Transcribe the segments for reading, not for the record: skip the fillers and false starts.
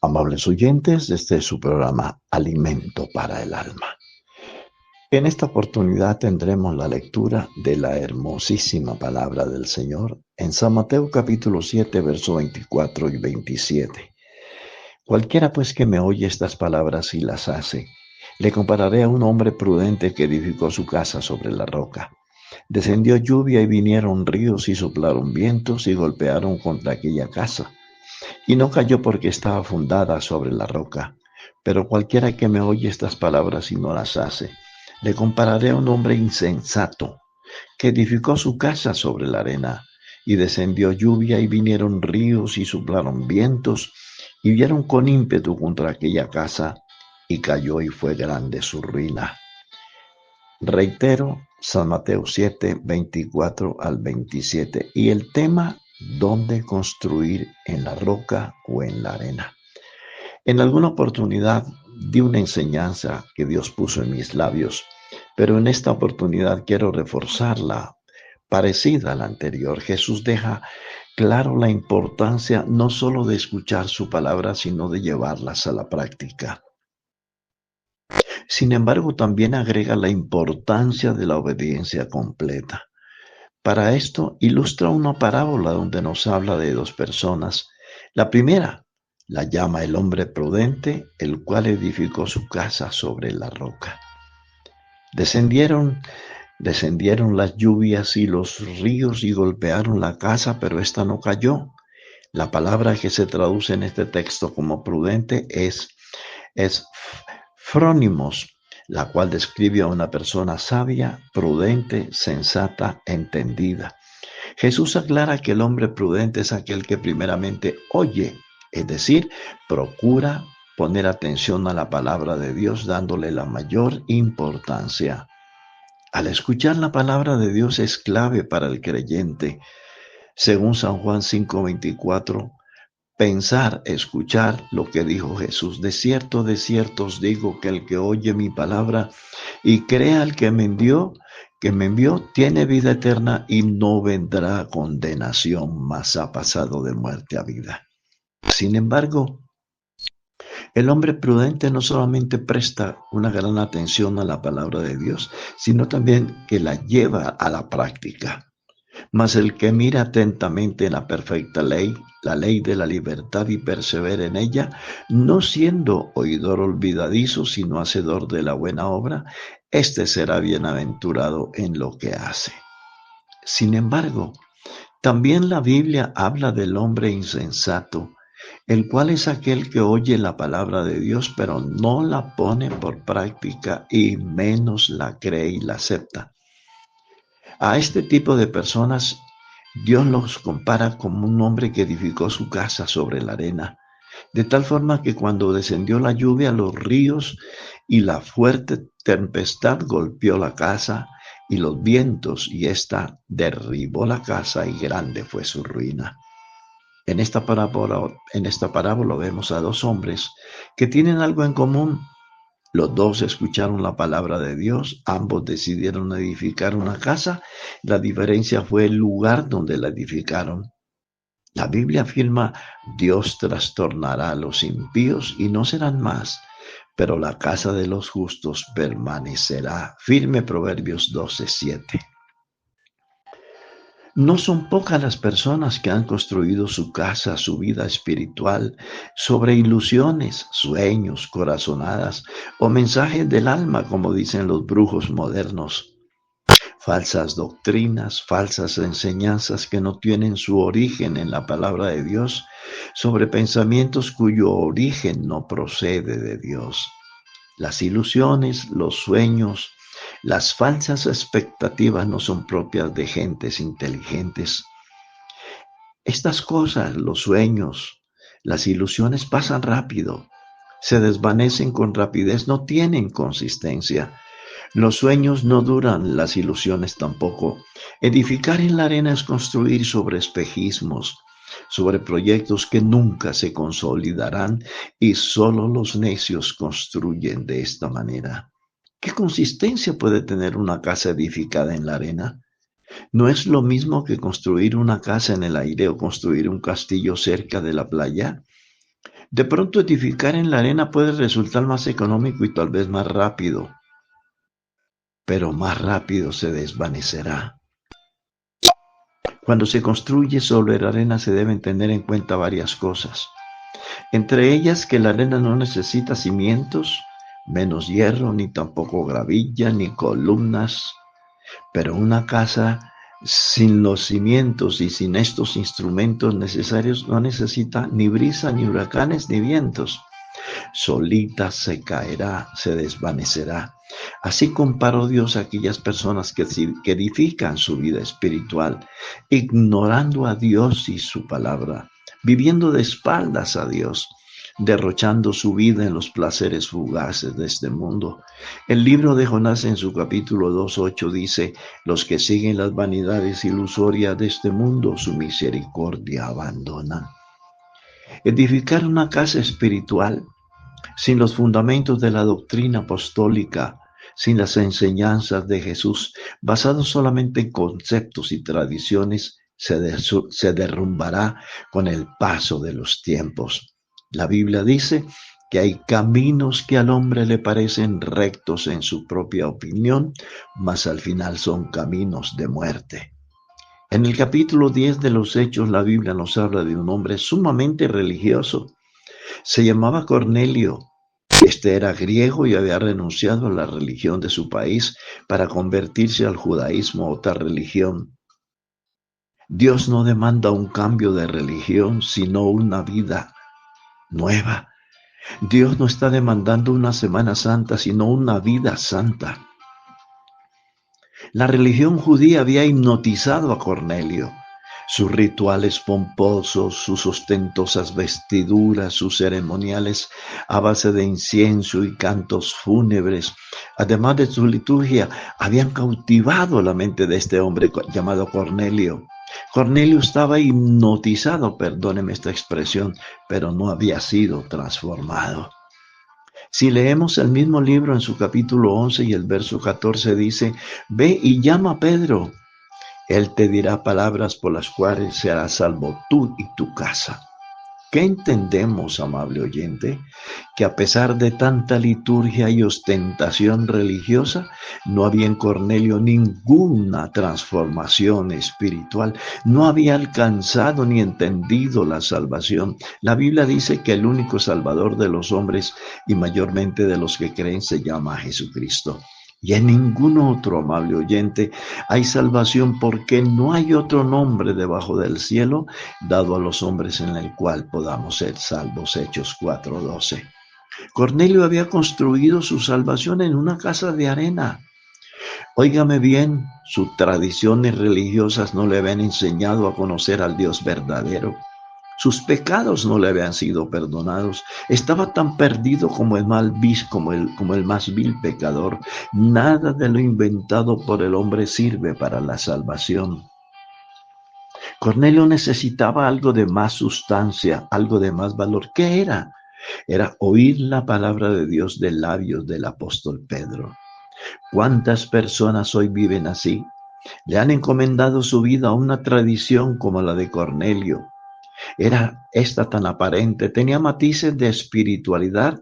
Amables oyentes, este es su programa Alimento para el Alma. En esta oportunidad tendremos la lectura de la hermosísima palabra del Señor en San Mateo capítulo 7, versos 24 y 27. Cualquiera pues que me oye estas palabras y las hace, le compararé a un hombre prudente que edificó su casa sobre la roca. Descendió lluvia y vinieron ríos y soplaron vientos y golpearon contra aquella casa y no cayó porque estaba fundada sobre la roca. Pero cualquiera que me oye estas palabras y no las hace, le compararé a un hombre insensato que edificó su casa sobre la arena, y descendió lluvia y vinieron ríos y soplaron vientos, y vieron con ímpetu contra aquella casa, y cayó y fue grande su ruina. Reitero, San Mateo 7, 24 al 27. Y el tema, ¿dónde construir? ¿En la roca o en la arena? En alguna oportunidad di una enseñanza que Dios puso en mis labios, pero en esta oportunidad quiero reforzarla, parecida a la anterior. Jesús deja claro la importancia no solo de escuchar su palabra, sino de llevarlas a la práctica. Sin embargo, también agrega la importancia de la obediencia completa. Para esto ilustra una parábola donde nos habla de dos personas. La primera la llama el hombre prudente, el cual edificó su casa sobre la roca. Descendieron las lluvias y los ríos y golpearon la casa, pero ésta no cayó. La palabra que se traduce en este texto como prudente es frónimos, la cual describe a una persona sabia, prudente, sensata, entendida. Jesús aclara que el hombre prudente es aquel que primeramente oye, es decir, procura poner atención a la palabra de Dios dándole la mayor importancia. Al escuchar la palabra de Dios es clave para el creyente. Según San Juan 5:24, pensar, escuchar lo que dijo Jesús. De cierto os digo que el que oye mi palabra y crea al que me envió, tiene vida eterna y no vendrá condenación, mas ha pasado de muerte a vida. Sin embargo, el hombre prudente no solamente presta una gran atención a la palabra de Dios, sino también que la lleva a la práctica. Mas el que mira atentamente en la perfecta ley, la ley de la libertad y persevera en ella, no siendo oidor olvidadizo, sino hacedor de la buena obra, éste será bienaventurado en lo que hace. Sin embargo, también la Biblia habla del hombre insensato, el cual es aquel que oye la palabra de Dios, pero no la pone por práctica y menos la cree y la acepta. A este tipo de personas Dios los compara como un hombre que edificó su casa sobre la arena, de tal forma que cuando descendió la lluvia, los ríos y la fuerte tempestad golpeó la casa y los vientos, y ésta derribó la casa y grande fue su ruina. En esta parábola vemos a dos hombres que tienen algo en común. Los dos escucharon la palabra de Dios, ambos decidieron edificar una casa. La diferencia fue el lugar donde la edificaron. La Biblia afirma, Dios trastornará a los impíos y no serán más, pero la casa de los justos permanecerá firme. Proverbios 12:7. No son pocas las personas que han construido su casa, su vida espiritual, sobre ilusiones, sueños, corazonadas o mensajes del alma, como dicen los brujos modernos. Falsas doctrinas, falsas enseñanzas que no tienen su origen en la palabra de Dios, sobre pensamientos cuyo origen no procede de Dios. Las ilusiones, los sueños, las falsas expectativas no son propias de gentes inteligentes. Estas cosas, los sueños, las ilusiones pasan rápido, se desvanecen con rapidez, no tienen consistencia. Los sueños no duran, las ilusiones tampoco. Edificar en la arena es construir sobre espejismos, sobre proyectos que nunca se consolidarán, y solo los necios construyen de esta manera. ¿Qué consistencia puede tener una casa edificada en la arena? No es lo mismo que construir una casa en el aire o construir un castillo cerca de la playa. De pronto edificar en la arena puede resultar más económico y tal vez más rápido, pero más rápido se desvanecerá. Cuando se construye sobre la arena se deben tener en cuenta varias cosas, entre ellas que la arena no necesita cimientos, menos hierro, ni tampoco gravilla, ni columnas, pero una casa sin los cimientos y sin estos instrumentos necesarios no necesita ni brisa, ni huracanes, ni vientos. Solita se caerá, se desvanecerá. Así comparó Dios a aquellas personas que edifican su vida espiritual, ignorando a Dios y su palabra, viviendo de espaldas a Dios, derrochando su vida en los placeres fugaces de este mundo. El libro de Jonás en su capítulo 2:8 dice: los que siguen las vanidades ilusorias de este mundo, su misericordia abandonan. Edificar una casa espiritual sin los fundamentos de la doctrina apostólica, sin las enseñanzas de Jesús, basados solamente en conceptos y tradiciones, se derrumbará con el paso de los tiempos. La Biblia dice que hay caminos que al hombre le parecen rectos en su propia opinión, mas al final son caminos de muerte. En el capítulo 10 de los Hechos, la Biblia nos habla de un hombre sumamente religioso. Se llamaba Cornelio. Este era griego y había renunciado a la religión de su país para convertirse al judaísmo, otra religión. Dios no demanda un cambio de religión, sino una vida nueva. Dios no está demandando una Semana Santa, sino una vida santa. La religión judía había hipnotizado a Cornelio. Sus rituales pomposos, sus ostentosas vestiduras, sus ceremoniales a base de incienso y cantos fúnebres, además de su liturgia, habían cautivado la mente de este hombre llamado Cornelio. Cornelio estaba hipnotizado, perdóneme esta expresión, pero no había sido transformado. Si leemos el mismo libro en su capítulo 11 y el verso 14 dice: ve y llama a Pedro. Él te dirá palabras por las cuales serás salvo tú y tu casa. ¿Qué entendemos, amable oyente? Que a pesar de tanta liturgia y ostentación religiosa, no había en Cornelio ninguna transformación espiritual. No había alcanzado ni entendido la salvación. La Biblia dice que el único salvador de los hombres y mayormente de los que creen se llama Jesucristo. Y en ningún otro, amable oyente, hay salvación, porque no hay otro nombre debajo del cielo dado a los hombres en el cual podamos ser salvos. Hechos 4:12. Cornelio había construido su salvación en una casa de arena. Óigame bien, sus tradiciones religiosas no le habían enseñado a conocer al Dios verdadero. Sus pecados no le habían sido perdonados. Estaba tan perdido como el más vil pecador. Nada de lo inventado por el hombre sirve para la salvación. Cornelio necesitaba algo de más sustancia, algo de más valor. ¿Qué era? Era oír la palabra de Dios de labios del apóstol Pedro. ¿Cuántas personas hoy viven así? Le han encomendado su vida a una tradición como la de Cornelio. Era esta tan aparente, tenía matices de espiritualidad,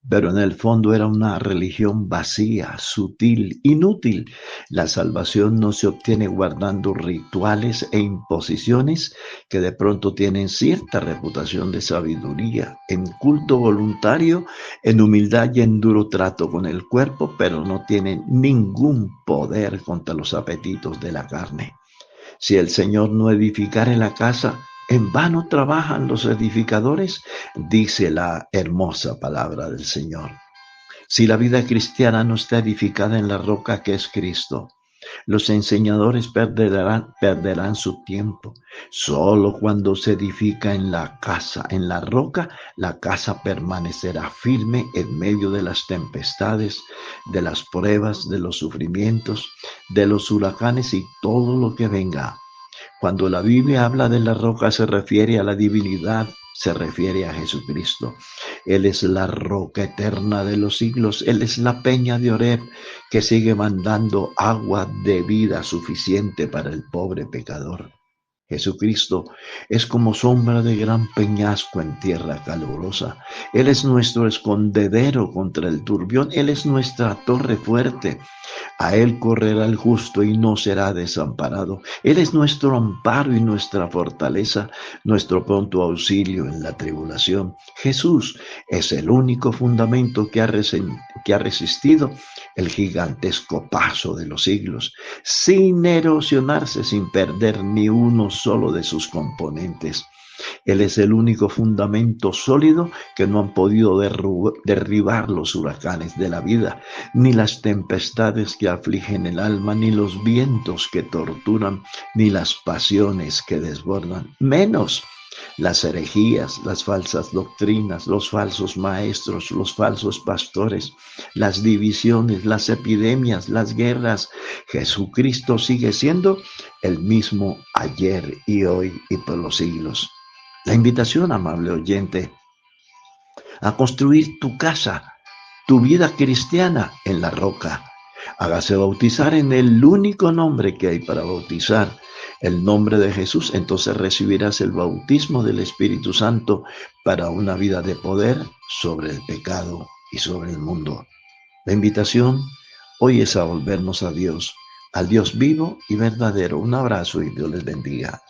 pero en el fondo era una religión vacía, sutil, inútil. La salvación no se obtiene guardando rituales e imposiciones que de pronto tienen cierta reputación de sabiduría, en culto voluntario, en humildad y en duro trato con el cuerpo, pero no tienen ningún poder contra los apetitos de la carne. Si el Señor no edificare la casa, en vano trabajan los edificadores, dice la hermosa palabra del Señor. Si la vida cristiana no está edificada en la roca que es Cristo, los enseñadores perderán su tiempo. Solo cuando se edifica en la casa, en la roca, la casa permanecerá firme en medio de las tempestades, de las pruebas, de los sufrimientos, de los huracanes y todo lo que venga. Cuando la Biblia habla de la roca se refiere a la divinidad, se refiere a Jesucristo. Él es la roca eterna de los siglos, Él es la peña de Oreb que sigue mandando agua de vida suficiente para el pobre pecador. Jesucristo es como sombra de gran peñasco en tierra calurosa. Él es nuestro escondedero contra el turbión. Él es nuestra torre fuerte. A Él correrá el justo y no será desamparado. Él es nuestro amparo y nuestra fortaleza, nuestro pronto auxilio en la tribulación. Jesús es el único fundamento que ha resistido el gigantesco paso de los siglos, sin erosionarse, sin perder ni uno solo de sus componentes. Él es el único fundamento sólido que no han podido derribar los huracanes de la vida, ni las tempestades que afligen el alma, ni los vientos que torturan, ni las pasiones que desbordan, menos las herejías, las falsas doctrinas, los falsos maestros, los falsos pastores, las divisiones, las epidemias, las guerras. Jesucristo sigue siendo el mismo ayer y hoy y por los siglos. La invitación, amable oyente, a construir tu casa, tu vida cristiana en la roca. Hágase bautizar en el único nombre que hay para bautizar, el nombre de Jesús. Entonces recibirás el bautismo del Espíritu Santo para una vida de poder sobre el pecado y sobre el mundo. La invitación hoy es a volvernos a Dios, al Dios vivo y verdadero. Un abrazo y Dios les bendiga.